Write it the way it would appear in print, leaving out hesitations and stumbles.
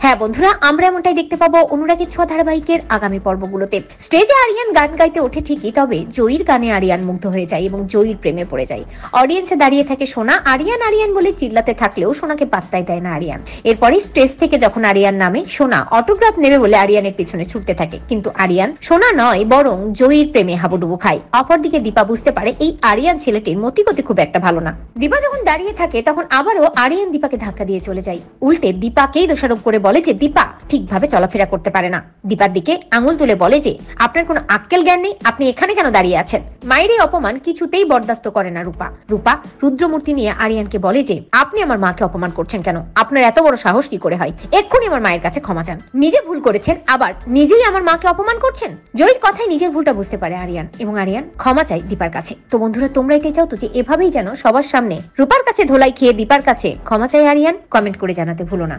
হ্যাঁ বন্ধুরা, আমরা এমনটাই দেখতে পাবো অনুরাগের ছোঁয়া ধারাবাহিকের আগামী পর্বগুলোতে। স্টেজে আরিয়ান গান গাইতে ওঠে ঠিকই, তবে জয়ীর গানে আরিয়ান মুগ্ধ হয়ে যায় এবং জয়ীর প্রেমে পড়ে যায়। অডিয়েন্সে দাঁড়িয়ে থাকে সোনা। আরিয়ান আরিয়ান বলে চিল্লাতে থাকলেও সোনাকে পাত্তাই দেয় না আরিয়ান। এরপরে স্টেজ থেকে যখন আরিয়ান নামে, সোনা অটোগ্রাফ নেবে বলে আরিয়ানের পিছনে ছুটতে থাকে, কিন্তু আরিয়ান সোনা নয় বরং জয়ীর প্রেমে হাবুডুবু খায়। অপরদিকে দীপা বুঝতে পারে এই আরিয়ান ছেলেটির মতিগতি খুব একটা ভালো না। দীপা যখন দাঁড়িয়ে থাকে তখন আবারও আরিয়ান দীপাকে ধাক্কা দিয়ে চলে যায়। উল্টে দীপাকেই দোষারোপ করে বলে যে দীপা ঠিকভাবে চলাফেরা করতে পারে না। দীপার দিকে আঙুল তুলে বলে যে আপনার কোনো আক্কেল জ্ঞান নেই, আপনি এখানে কেন দাঁড়িয়ে আছেন। মায়ের এই অপমান কিছুতেই বরদাস্ত করে না রূপা। রূপা রুদ্রমূর্তি নিয়ে আরিয়ানকে বলে যে আপনি আমার মাকে অপমান করছেন কেন, আপনার এত বড় সাহস কি করে হয়, এক্ষুনি আমার মায়ের কাছে ক্ষমা চান। নিজে ভুল করেছেন, আবার নিজেই আমার মাকে অপমান করছেন। জয়ীর কথায় নিজের ভুলটা বুঝতে পারে আরিয়ান এবং আরিয়ান ক্ষমা চায় দীপার কাছে। তো বন্ধুরা, তোমরা এটাই চাও তো যে এভাবেই যেন সবার সামনে রূপার কাছে ধোলাই খেয়ে দীপার কাছে ক্ষমা চায় আরিয়ান? কমেন্ট করে জানাতে ভুলো না।